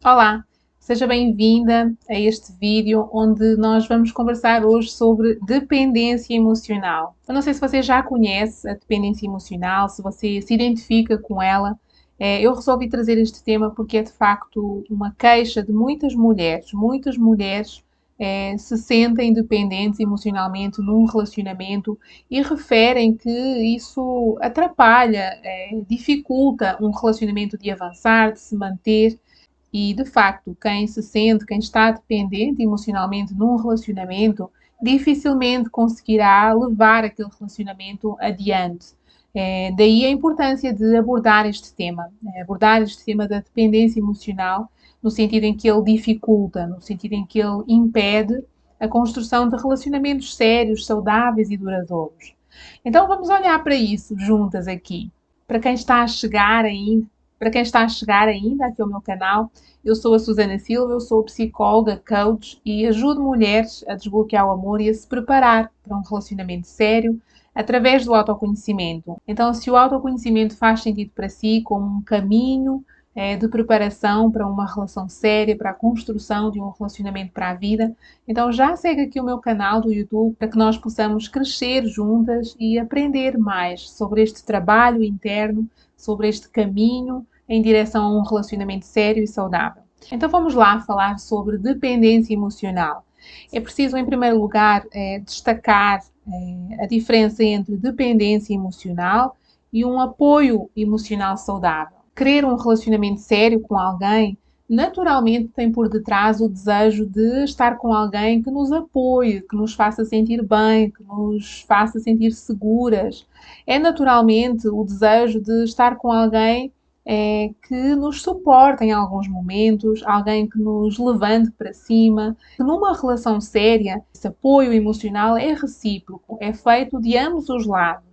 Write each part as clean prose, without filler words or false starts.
Olá, seja bem-vinda a este vídeo onde nós vamos conversar hoje sobre dependência emocional. Eu não sei se você já conhece a dependência emocional, se você se identifica com ela. Eu resolvi trazer este tema porque é de facto uma queixa de muitas mulheres. Muitas mulheres se sentem dependentes emocionalmente num relacionamento e referem que isso atrapalha, dificulta um relacionamento de avançar, de se manter. E, de facto, quem se sente, quem está dependente emocionalmente num relacionamento, dificilmente conseguirá levar aquele relacionamento adiante. Daí a importância de abordar este tema, abordar este tema da dependência emocional, no sentido em que ele dificulta, no sentido em que ele impede a construção de relacionamentos sérios, saudáveis e duradouros. Então vamos olhar para isso juntas aqui. Para quem está a chegar ainda, para quem está a chegar ainda aqui ao meu canal, eu sou a Susana Silva, eu sou psicóloga, coach e ajudo mulheres a desbloquear o amor e a se preparar para um relacionamento sério através do autoconhecimento. Então, se o autoconhecimento faz sentido para si como um caminho de preparação para uma relação séria, para a construção de um relacionamento para a vida, então já segue aqui o meu canal do YouTube para que nós possamos crescer juntas e aprender mais sobre este trabalho interno, sobre este caminho em direção a um relacionamento sério e saudável. Então vamos lá falar sobre dependência emocional. É preciso, em primeiro lugar, destacar a diferença entre dependência emocional e um apoio emocional saudável. Querer um relacionamento sério com alguém naturalmente tem por detrás o desejo de estar com alguém que nos apoie, que nos faça sentir bem, que nos faça sentir seguras. É naturalmente o desejo de estar com alguém que nos suporte em alguns momentos, alguém que nos levante para cima. Numa relação séria, esse apoio emocional é recíproco, é feito de ambos os lados.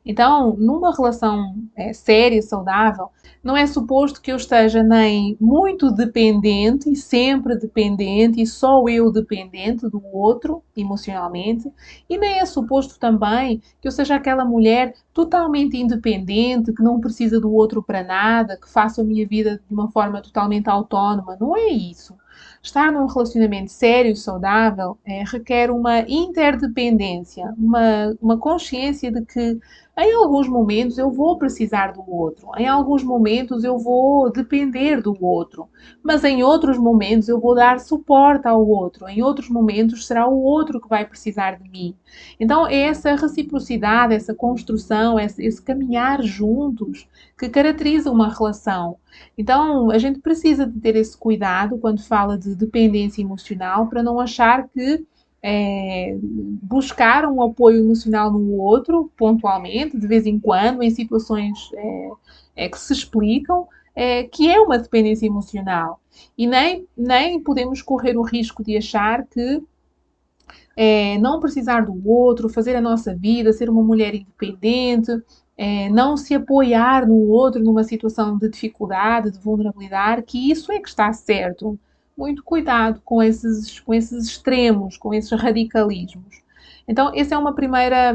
Então, numa relação séria, saudável, não é suposto que eu esteja nem muito dependente e sempre dependente e só eu dependente do outro emocionalmente, e nem é suposto também que eu seja aquela mulher totalmente independente, que não precisa do outro para nada, que faço a minha vida de uma forma totalmente autónoma. Não é isso. Estar num relacionamento sério e saudável requer uma interdependência, uma consciência de que em alguns momentos eu vou precisar do outro, em alguns momentos eu vou depender do outro, mas em outros momentos eu vou dar suporte ao outro, em outros momentos será o outro que vai precisar de mim. Então é essa reciprocidade, essa construção, esse caminhar juntos que caracteriza uma relação. Então a gente precisa de ter esse cuidado quando fala de dependência emocional para não achar que buscar um apoio emocional no outro, pontualmente, de vez em quando, em situações que se explicam, que é uma dependência emocional. E nem podemos correr o risco de achar que não precisar do outro, fazer a nossa vida, ser uma mulher independente, não se apoiar no outro numa situação de dificuldade, de vulnerabilidade, que isso é que está certo. Muito cuidado com esses extremos, com esses radicalismos. Então, essa é uma primeira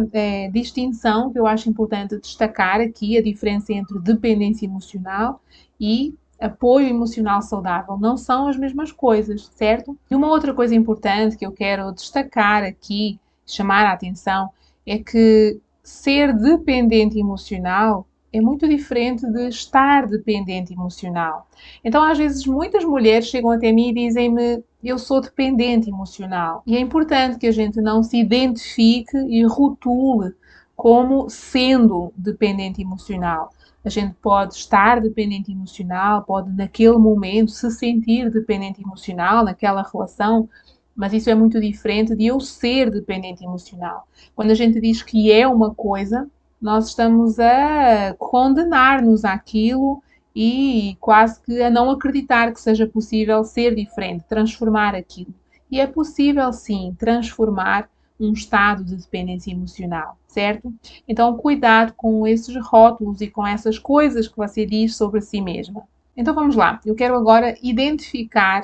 distinção que eu acho importante destacar aqui, a diferença entre dependência emocional e apoio emocional saudável. Não são as mesmas coisas, certo? E uma outra coisa importante que eu quero destacar aqui, chamar a atenção, é que ser dependente emocional é muito diferente de estar dependente emocional. Então, às vezes, muitas mulheres chegam até mim e dizem-me: eu sou dependente emocional. E é importante que a gente não se identifique e rotule como sendo dependente emocional. A gente pode estar dependente emocional, pode naquele momento se sentir dependente emocional, naquela relação, mas isso é muito diferente de eu ser dependente emocional. Quando a gente diz que é uma coisa, nós estamos a condenar-nos àquilo e quase que a não acreditar que seja possível ser diferente, transformar aquilo. E é possível, sim, transformar um estado de dependência emocional, certo? Então, cuidado com esses rótulos e com essas coisas que você diz sobre si mesma. Então, vamos lá. Eu quero agora identificar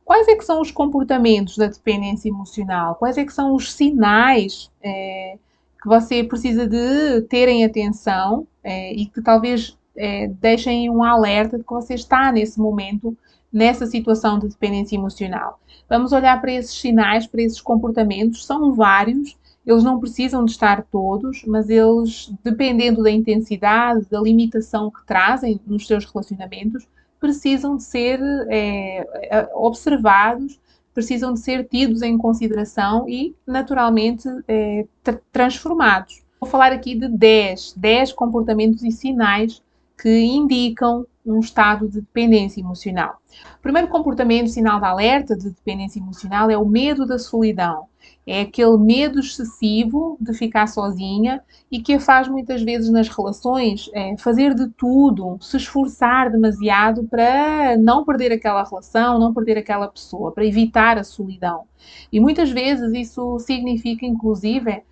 quais é que são os comportamentos da dependência emocional, quais é que são os sinais que você precisa de terem atenção e que talvez deixem um alerta de que você está nesse momento nessa situação de dependência emocional. Vamos olhar para esses sinais, para esses comportamentos, são vários, eles não precisam de estar todos, mas eles, dependendo da intensidade, da limitação que trazem nos seus relacionamentos, precisam de ser observados, precisam de ser tidos em consideração e, naturalmente, transformados. Vou falar aqui de 10 comportamentos e sinais que indicam um estado de dependência emocional. O primeiro comportamento, sinal de alerta de dependência emocional, é o medo da solidão. É aquele medo excessivo de ficar sozinha e que a faz muitas vezes nas relações fazer de tudo, se esforçar demasiado para não perder aquela relação, não perder aquela pessoa, para evitar a solidão. E muitas vezes isso significa, inclusive,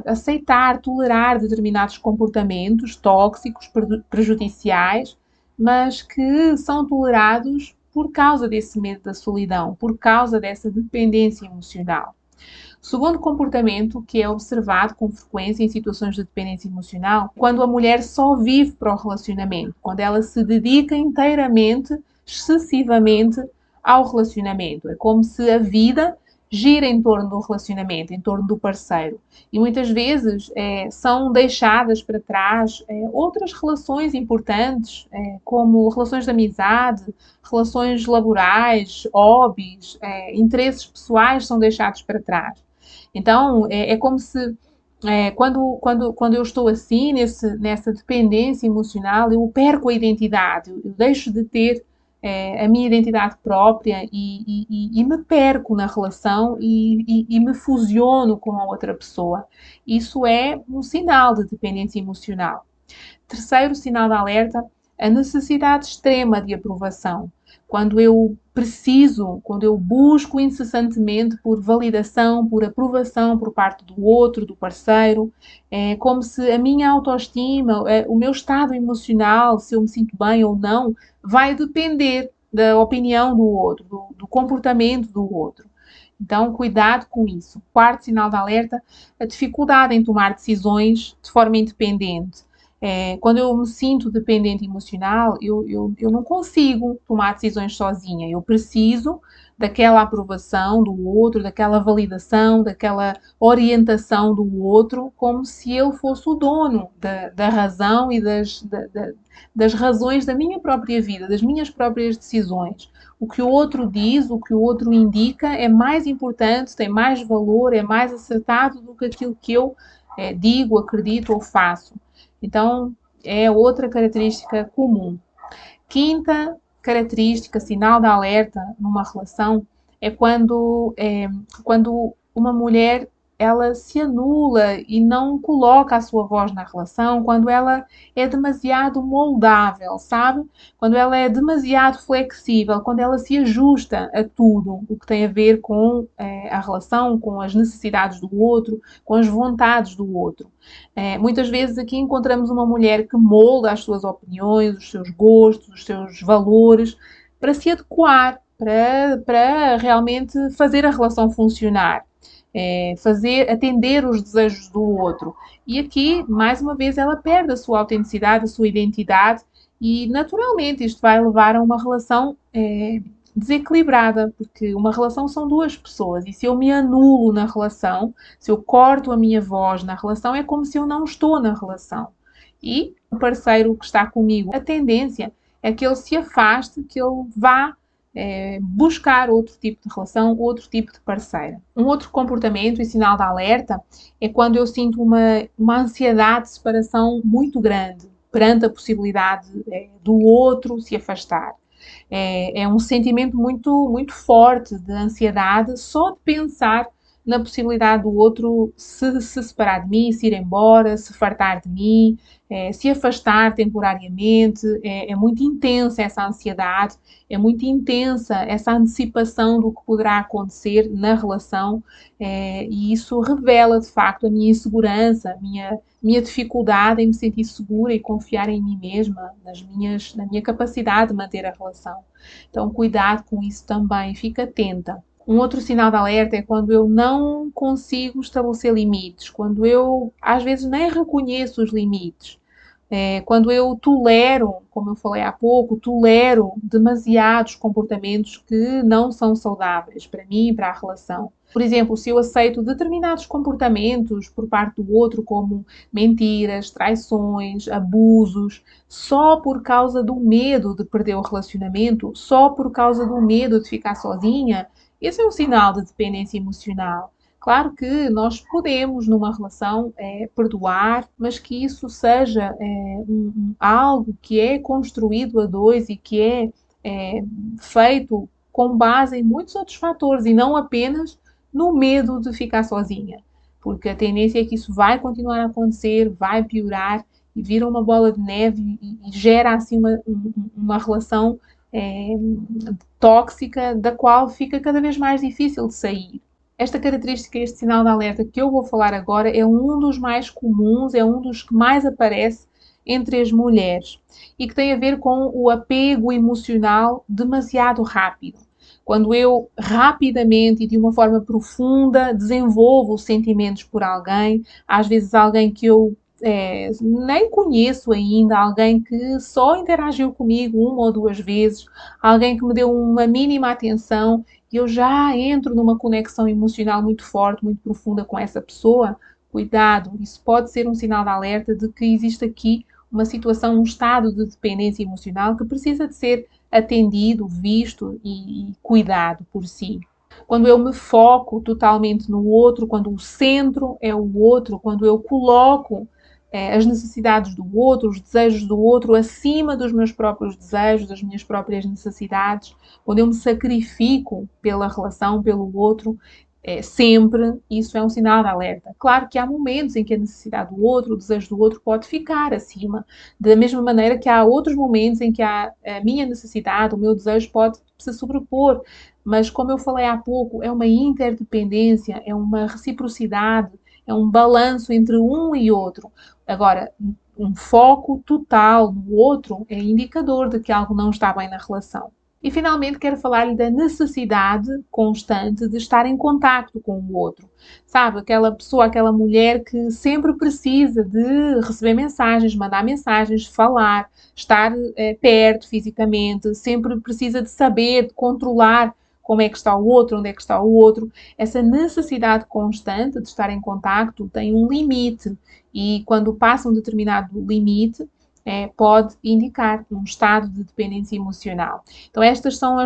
aceitar, tolerar determinados comportamentos tóxicos, prejudiciais, mas que são tolerados por causa desse medo da solidão, por causa dessa dependência emocional. Segundo comportamento que é observado com frequência em situações de dependência emocional, quando a mulher só vive para o relacionamento, quando ela se dedica inteiramente, excessivamente ao relacionamento. É como se a vida gira em torno do relacionamento, em torno do parceiro. E muitas vezes são deixadas para trás outras relações importantes, como relações de amizade, relações laborais, hobbies, interesses pessoais são deixados para trás. Então, é como se quando eu estou assim, nessa dependência emocional, eu perco a identidade, eu deixo de ter a minha identidade própria e me perco na relação e me fusiono com a outra pessoa. Isso é um sinal de dependência emocional. Terceiro sinal de alerta, a necessidade extrema de aprovação. Quando eu preciso, quando eu busco incessantemente por validação, por aprovação por parte do outro, do parceiro, é como se a minha autoestima, o meu estado emocional, se eu me sinto bem ou não, vai depender da opinião do outro, do comportamento do outro. Então, cuidado com isso. Quarto sinal de alerta, a dificuldade em tomar decisões de forma independente. Quando eu me sinto dependente emocional, eu não consigo tomar decisões sozinha. Eu preciso daquela aprovação do outro, daquela validação, daquela orientação do outro, como se ele fosse o dono da razão e das razões da minha própria vida, das minhas próprias decisões. O que o outro diz, o que o outro indica é mais importante, tem mais valor, é mais acertado do que aquilo que eu digo, acredito ou faço. Então, é outra característica comum. Quinta característica, sinal de alerta numa relação, é quando uma mulher ela se anula e não coloca a sua voz na relação, quando ela é demasiado moldável, sabe? Quando ela é demasiado flexível, quando ela se ajusta a tudo o que tem a ver com a relação, com as necessidades do outro, com as vontades do outro. Muitas vezes aqui encontramos uma mulher que molda as suas opiniões, os seus gostos, os seus valores, para se adequar, para realmente fazer a relação funcionar. Atender os desejos do outro. E aqui, mais uma vez, ela perde a sua autenticidade, a sua identidade e, naturalmente, isto vai levar a uma relação desequilibrada, porque uma relação são duas pessoas e se eu me anulo na relação, se eu corto a minha voz na relação, é como se eu não estou na relação. E o parceiro que está comigo, a tendência é que ele se afaste, que ele vá buscar outro tipo de relação, outro tipo de parceira. Um outro comportamento e sinal de alerta é quando eu sinto uma ansiedade de separação muito grande perante a possibilidade do outro se afastar. É um sentimento muito, muito forte de ansiedade só de pensar na possibilidade do outro se separar de mim, se ir embora, se fartar de mim, se afastar temporariamente. É muito intensa essa ansiedade, é muito intensa essa antecipação do que poderá acontecer na relação e isso revela, de facto, a minha insegurança, a minha dificuldade em me sentir segura e confiar em mim mesma, na minha capacidade de manter a relação. Então, cuidado com isso também, fica atenta. Um outro sinal de alerta é quando eu não consigo estabelecer limites, quando eu, às vezes, nem reconheço os limites. Quando eu tolero, como eu falei há pouco, tolero demasiados comportamentos que não são saudáveis para mim e para a relação. Por exemplo, se eu aceito determinados comportamentos por parte do outro, como mentiras, traições, abusos, só por causa do medo de perder o relacionamento, só por causa do medo de ficar sozinha, esse é um sinal de dependência emocional. Claro que nós podemos, numa relação, perdoar, mas que isso seja algo que é construído a dois e que feito com base em muitos outros fatores e não apenas no medo de ficar sozinha. Porque a tendência é que isso vai continuar a acontecer, vai piorar e vira uma bola de neve e gera assim uma relação é, tóxica da qual fica cada vez mais difícil de sair. Esta característica, este sinal de alerta que eu vou falar agora, é um dos mais comuns, é um dos que mais aparece entre as mulheres e que tem a ver com o apego emocional demasiado rápido. Quando eu rapidamente e de uma forma profunda desenvolvo sentimentos por alguém, às vezes alguém que eu nem conheço ainda, alguém que só interagiu comigo uma ou duas vezes, alguém que me deu uma mínima atenção e eu já entro numa conexão emocional muito forte, muito profunda com essa pessoa, cuidado, isso pode ser um sinal de alerta de que existe aqui uma situação, um estado de dependência emocional que precisa de ser atendido, visto e cuidado por si. Quando eu me foco totalmente no outro, quando o centro é o outro, quando eu coloco as necessidades do outro, os desejos do outro acima dos meus próprios desejos, das minhas próprias necessidades, quando eu me sacrifico pela relação, pelo outro, sempre, isso é um sinal de alerta. Claro que há momentos em que a necessidade do outro, o desejo do outro pode ficar acima, da mesma maneira que há outros momentos em que a minha necessidade, o meu desejo pode se sobrepor, mas como eu falei há pouco, é uma interdependência, é uma reciprocidade, é um balanço entre um e outro. Agora, um foco total no outro é indicador de que algo não está bem na relação. E finalmente quero falar-lhe da necessidade constante de estar em contacto com o outro. Sabe, aquela pessoa, aquela mulher que sempre precisa de receber mensagens, mandar mensagens, falar, estar perto fisicamente, sempre precisa de saber, de controlar como é que está o outro, onde é que está o outro. Essa necessidade constante de estar em contacto tem um limite e quando passa um determinado limite, pode indicar um estado de dependência emocional. Então, estes são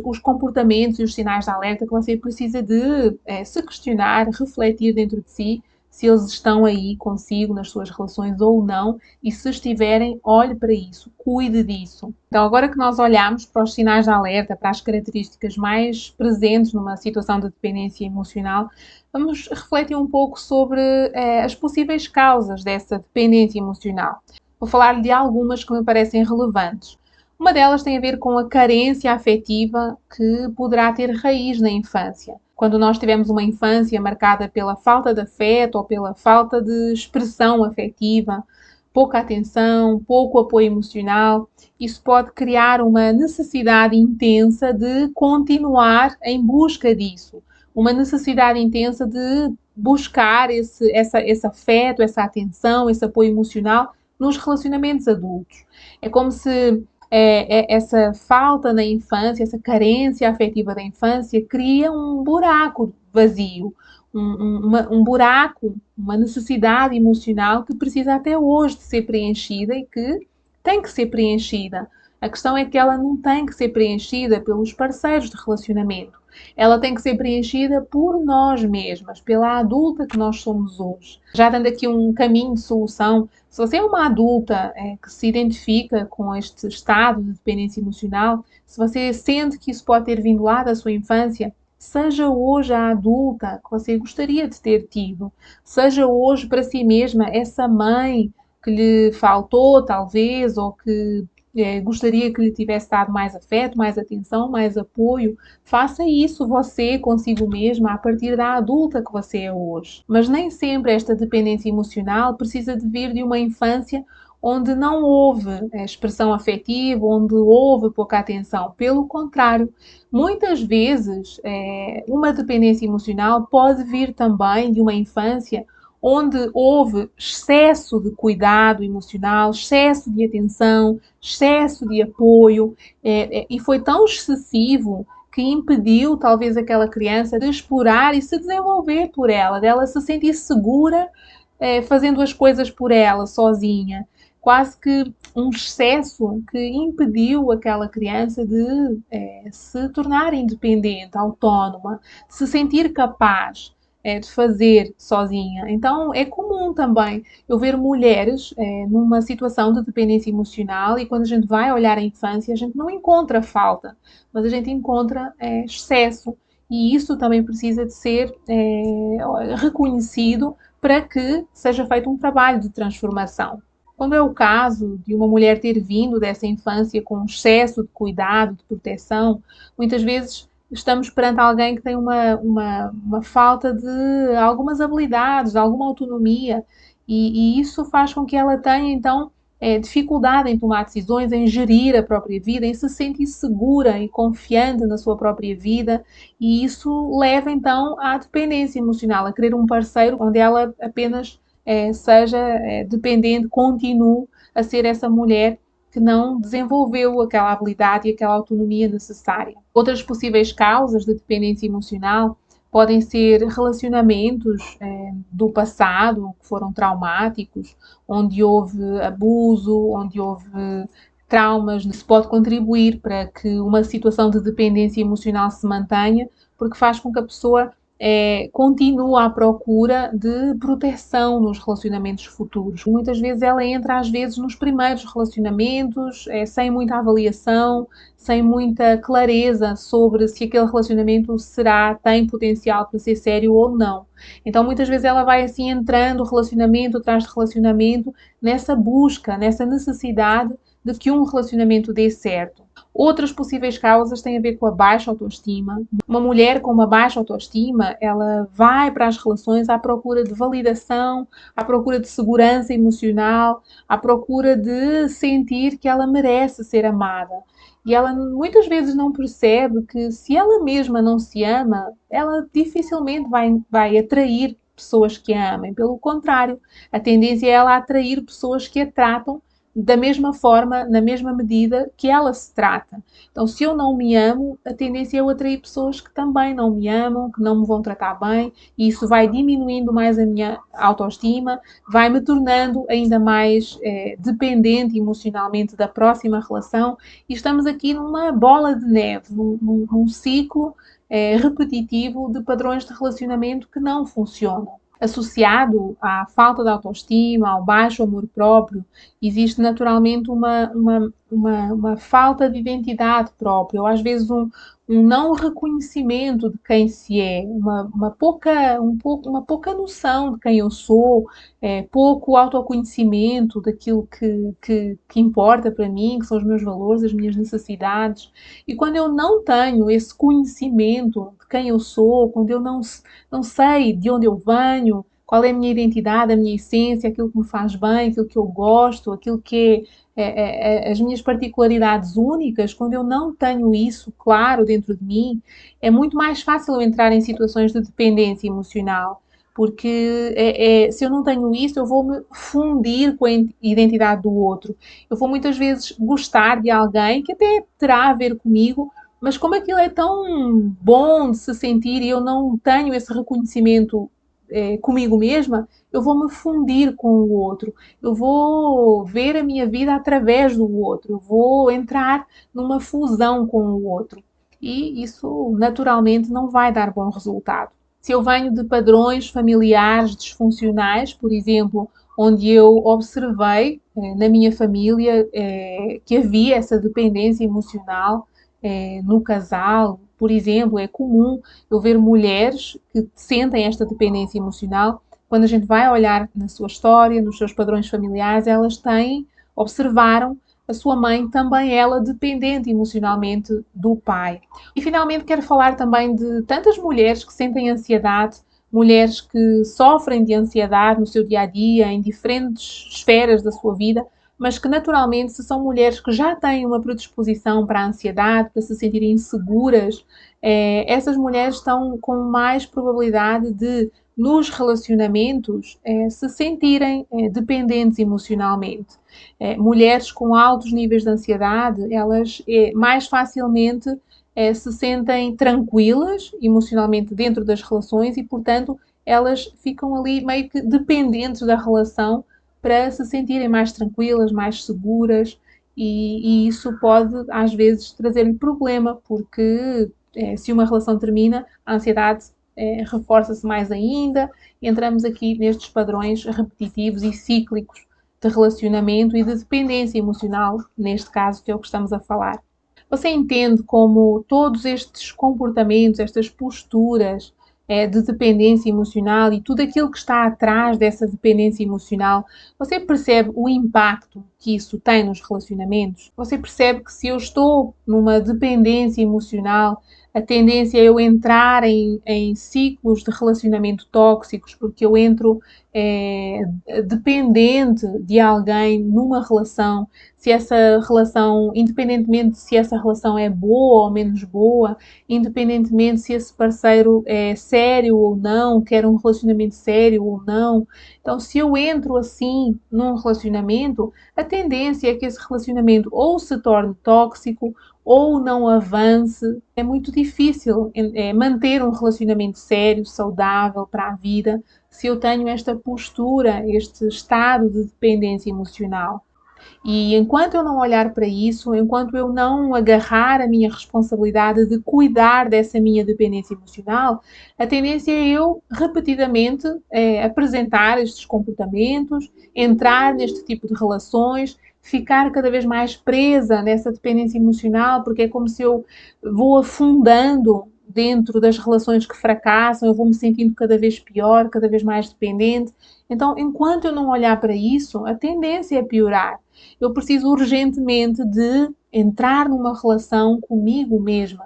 os comportamentos e os sinais de alerta que você precisa de se questionar, refletir dentro de si, se eles estão aí consigo nas suas relações ou não, e se estiverem, olhe para isso, cuide disso. Então, agora que nós olhamos para os sinais de alerta, para as características mais presentes numa situação de dependência emocional, vamos refletir um pouco sobre as possíveis causas dessa dependência emocional. Vou falar de algumas que me parecem relevantes. Uma delas tem a ver com a carência afetiva que poderá ter raiz na infância. Quando nós tivemos uma infância marcada pela falta de afeto ou pela falta de expressão afetiva, pouca atenção, pouco apoio emocional, isso pode criar uma necessidade intensa de continuar em busca disso. Uma necessidade intensa de buscar esse afeto, essa atenção, esse apoio emocional nos relacionamentos adultos. É como se essa falta na infância, essa carência afetiva da infância, cria um buraco vazio, um buraco, uma necessidade emocional que precisa até hoje de ser preenchida e que tem que ser preenchida. A questão é que ela não tem que ser preenchida pelos parceiros de relacionamento. Ela tem que ser preenchida por nós mesmas, pela adulta que nós somos hoje. Já dando aqui um caminho de solução, se você é uma adulta que se identifica com este estado de dependência emocional, se você sente que isso pode ter vindo lá da sua infância, seja hoje a adulta que você gostaria de ter tido. Seja hoje para si mesma essa mãe que lhe faltou, talvez, ou que gostaria que lhe tivesse dado mais afeto, mais atenção, mais apoio. Faça isso você consigo mesma a partir da adulta que você é hoje. Mas nem sempre esta dependência emocional precisa de vir de uma infância onde não houve expressão afetiva, onde houve pouca atenção. Pelo contrário, muitas vezes uma dependência emocional pode vir também de uma infância onde houve excesso de cuidado emocional, excesso de atenção, excesso de apoio, e foi tão excessivo que impediu talvez aquela criança de explorar e se desenvolver por ela, dela se sentir segura fazendo as coisas por ela, sozinha. Quase que um excesso que impediu aquela criança de se tornar independente, autónoma, de se sentir capaz de fazer sozinha. Então é comum também eu ver mulheres numa situação de dependência emocional e quando a gente vai olhar a infância, a gente não encontra falta, mas a gente encontra excesso. E isso também precisa de ser reconhecido para que seja feito um trabalho de transformação. Quando é o caso de uma mulher ter vindo dessa infância com excesso de cuidado, de proteção, muitas vezes estamos perante alguém que tem uma falta de algumas habilidades, de alguma autonomia, e isso faz com que ela tenha, então, dificuldade em tomar decisões, em gerir a própria vida, em se sentir segura e confiante na sua própria vida, e isso leva, então, à dependência emocional, a querer um parceiro onde ela apenas seja dependente, continue a ser essa mulher que não desenvolveu aquela habilidade e aquela autonomia necessária. Outras possíveis causas de dependência emocional podem ser relacionamentos do passado que foram traumáticos, onde houve abuso, onde houve traumas. Isso pode contribuir para que uma situação de dependência emocional se mantenha, porque faz com que a pessoa continua à procura de proteção nos relacionamentos futuros. Muitas vezes ela entra, às vezes, nos primeiros relacionamentos, sem muita avaliação, sem muita clareza sobre se aquele relacionamento tem potencial para ser sério ou não. Então, muitas vezes ela vai assim entrando relacionamento atrás de relacionamento, nessa busca, nessa necessidade de que um relacionamento dê certo. Outras possíveis causas têm a ver com a baixa autoestima. Uma mulher com uma baixa autoestima, ela vai para as relações à procura de validação, à procura de segurança emocional, à procura de sentir que ela merece ser amada. E ela muitas vezes não percebe que se ela mesma não se ama, ela dificilmente vai atrair pessoas que a amem. Pelo contrário, a tendência é ela atrair pessoas que a tratam da mesma forma, na mesma medida que ela se trata. Então, se eu não me amo, a tendência é eu atrair pessoas que também não me amam, que não me vão tratar bem, e isso vai diminuindo mais a minha autoestima, vai me tornando ainda mais dependente emocionalmente da próxima relação, e estamos aqui numa bola de neve, num ciclo repetitivo de padrões de relacionamento que não funcionam. Associado à falta de autoestima, ao baixo amor próprio, existe naturalmente uma falta de identidade própria, ou às vezes um não reconhecimento de quem se é, uma pouca noção de quem eu sou, pouco autoconhecimento daquilo que importa para mim, que são os meus valores, as minhas necessidades. E quando eu não tenho esse conhecimento de quem eu sou, quando eu não sei de onde eu venho, qual é a minha identidade, a minha essência, aquilo que me faz bem, aquilo que eu gosto, aquilo que as minhas particularidades únicas, quando eu não tenho isso claro dentro de mim, é muito mais fácil eu entrar em situações de dependência emocional. Porque se eu não tenho isso, eu vou me fundir com a identidade do outro. Eu vou muitas vezes gostar de alguém que até terá a ver comigo, mas como aquilo é tão bom de se sentir e eu não tenho esse reconhecimento comigo mesma, eu vou me fundir com o outro, eu vou ver a minha vida através do outro, eu vou entrar numa fusão com o outro. E isso naturalmente não vai dar bom resultado. Se eu venho de padrões familiares disfuncionais, por exemplo, onde eu observei na minha família que havia essa dependência emocional no casal, por exemplo, é comum eu ver mulheres que sentem esta dependência emocional. Quando a gente vai olhar na sua história, nos seus padrões familiares, observaram a sua mãe também ela dependente emocionalmente do pai. E finalmente quero falar também de tantas mulheres que sentem ansiedade, mulheres que sofrem de ansiedade no seu dia a dia, em diferentes esferas da sua vida, mas que naturalmente, se são mulheres que já têm uma predisposição para a ansiedade, para se sentirem inseguras, essas mulheres estão com mais probabilidade de nos relacionamentos se sentirem dependentes emocionalmente. Mulheres com altos níveis de ansiedade, elas mais facilmente se sentem tranquilas emocionalmente dentro das relações e, portanto, elas ficam ali meio que dependentes da relação para se sentirem mais tranquilas, mais seguras, e isso pode às vezes trazer-lhe problema, porque se uma relação termina, a ansiedade reforça-se mais ainda, entramos aqui nestes padrões repetitivos e cíclicos de relacionamento e de dependência emocional, neste caso que é o que estamos a falar. Você entende como todos estes comportamentos, estas posturas de dependência emocional e tudo aquilo que está atrás dessa dependência emocional, você percebe o impacto que isso tem nos relacionamentos? Você percebe que se eu estou numa dependência emocional, a tendência é eu entrar em ciclos de relacionamento tóxicos, porque eu entro é, dependente de alguém numa relação, se essa relação, independentemente se essa relação é boa ou menos boa, independentemente se esse parceiro é sério ou não, quer um relacionamento sério ou não. Então, se eu entro assim num relacionamento, a tendência é que esse relacionamento ou se torne tóxico ou não avance. É muito difícil manter um relacionamento sério, saudável para a vida, se eu tenho esta postura, este estado de dependência emocional. E enquanto eu não olhar para isso, enquanto eu não agarrar a minha responsabilidade de cuidar dessa minha dependência emocional, a tendência é eu repetidamente apresentar estes comportamentos, entrar neste tipo de relações, ficar cada vez mais presa nessa dependência emocional, porque é como se eu vou afundando dentro das relações que fracassam, eu vou me sentindo cada vez pior, cada vez mais dependente. Então, enquanto eu não olhar para isso, a tendência é piorar. Eu preciso urgentemente de entrar numa relação comigo mesma,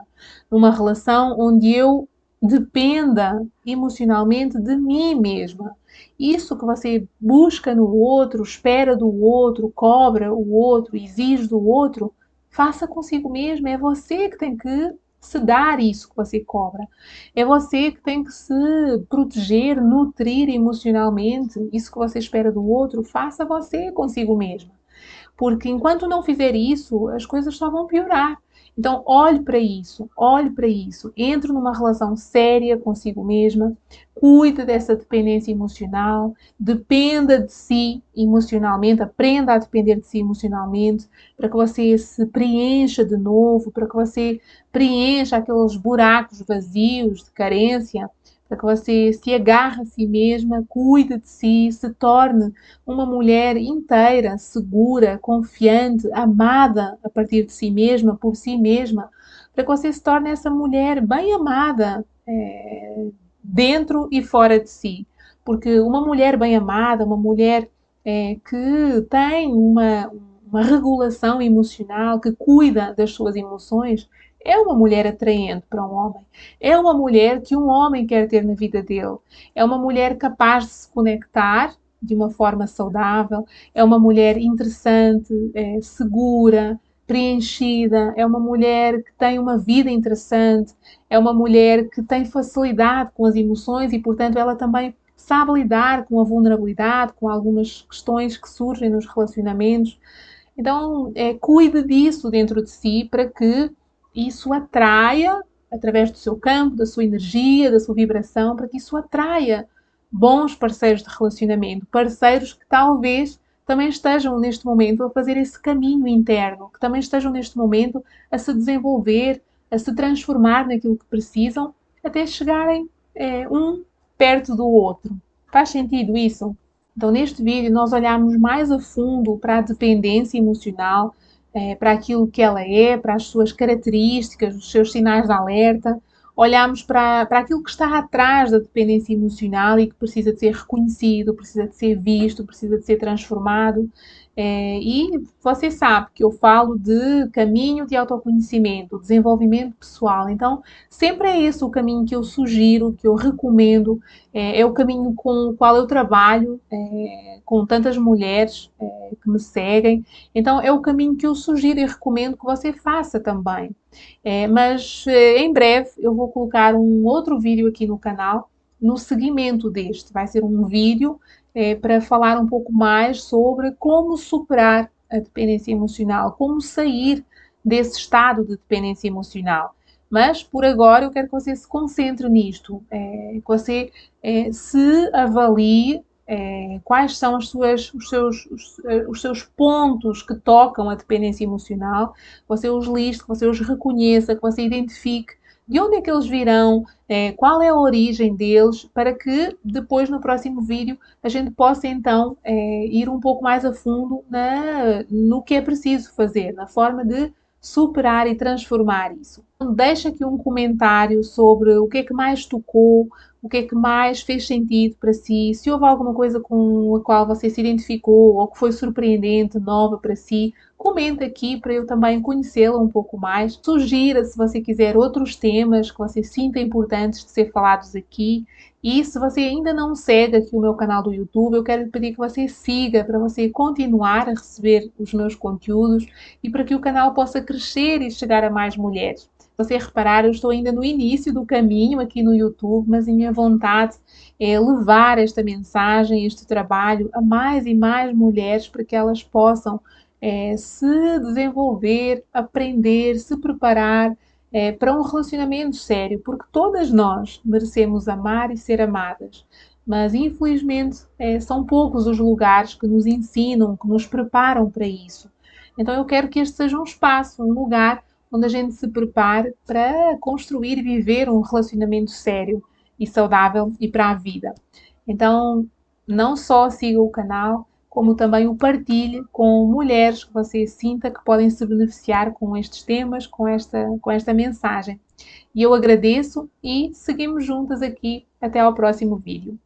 numa relação onde eu dependa emocionalmente de mim mesma. Isso que você busca no outro, espera do outro, cobra o outro, exige do outro, faça consigo mesmo. É você que tem que se dar isso que você cobra. É você que tem que se proteger, nutrir emocionalmente. Isso que você espera do outro, faça você consigo mesma. Porque enquanto não fizer isso, as coisas só vão piorar. Então, olhe para isso, entre numa relação séria consigo mesma, cuide dessa dependência emocional, dependa de si emocionalmente, aprenda a depender de si emocionalmente, para que você se preencha de novo, para que você preencha aqueles buracos vazios de carência, para que você se agarre a si mesma, cuide de si, se torne uma mulher inteira, segura, confiante, amada a partir de si mesma, por si mesma, para que você se torne essa mulher bem amada dentro e fora de si. Porque uma mulher bem amada, uma mulher que tem uma regulação emocional, que cuida das suas emoções, é uma mulher atraente para um homem. É uma mulher que um homem quer ter na vida dele. É uma mulher capaz de se conectar de uma forma saudável. É uma mulher interessante, segura, preenchida. É uma mulher que tem uma vida interessante. É uma mulher que tem facilidade com as emoções e, portanto, ela também sabe lidar com a vulnerabilidade, com algumas questões que surgem nos relacionamentos. Então, cuide disso dentro de si para que isso atraia, através do seu campo, da sua energia, da sua vibração, para que isso atraia bons parceiros de relacionamento, parceiros que talvez também estejam neste momento a fazer esse caminho interno, que também estejam neste momento a se desenvolver, a se transformar naquilo que precisam, até chegarem um perto do outro. Faz sentido isso? Então, neste vídeo, nós olhamos mais a fundo para a dependência emocional, para aquilo que ela é, para as suas características, os seus sinais de alerta. Olhamos para aquilo que está atrás da dependência emocional e que precisa de ser reconhecido, precisa de ser visto, precisa de ser transformado. E você sabe que eu falo de caminho de autoconhecimento, desenvolvimento pessoal. Então, sempre é esse o caminho que eu sugiro, que eu recomendo. É o caminho com o qual eu trabalho, com tantas mulheres que me seguem. Então, é o caminho que eu sugiro e recomendo que você faça também. Mas em breve eu vou colocar um outro vídeo aqui no canal no seguimento deste. Vai ser um vídeo para falar um pouco mais sobre como superar a dependência emocional, como sair desse estado de dependência emocional. Mas, por agora, eu quero que você se concentre nisto, que você se avalie quais são os seus pontos que tocam a dependência emocional, que você os liste, que você os reconheça, que você identifique de onde é que eles virão, qual é a origem deles, para que depois no próximo vídeo a gente possa então ir um pouco mais a fundo no que é preciso fazer, na forma de superar e transformar isso. Então, deixa aqui um comentário sobre o que é que mais tocou, o que é que mais fez sentido para si, se houve alguma coisa com a qual você se identificou ou que foi surpreendente, nova para si, comenta aqui para eu também conhecê-la um pouco mais. Sugira, se você quiser, outros temas que você sinta importantes de ser falados aqui. E se você ainda não segue aqui o meu canal do YouTube, eu quero lhe pedir que você siga para você continuar a receber os meus conteúdos e para que o canal possa crescer e chegar a mais mulheres. Se você reparar, eu estou ainda no início do caminho aqui no YouTube, mas a minha vontade é levar esta mensagem, este trabalho a mais e mais mulheres para que elas possam se desenvolver, aprender, se preparar para um relacionamento sério, porque todas nós merecemos amar e ser amadas. Mas infelizmente são poucos os lugares que nos ensinam, que nos preparam para isso. Então eu quero que este seja um espaço, um lugar onde a gente se prepare para construir e viver um relacionamento sério e saudável e para a vida. Então, não só siga o canal, como também o partilhe com mulheres que você sinta que podem se beneficiar com estes temas, com esta mensagem. E eu agradeço e seguimos juntas aqui. Até ao próximo vídeo.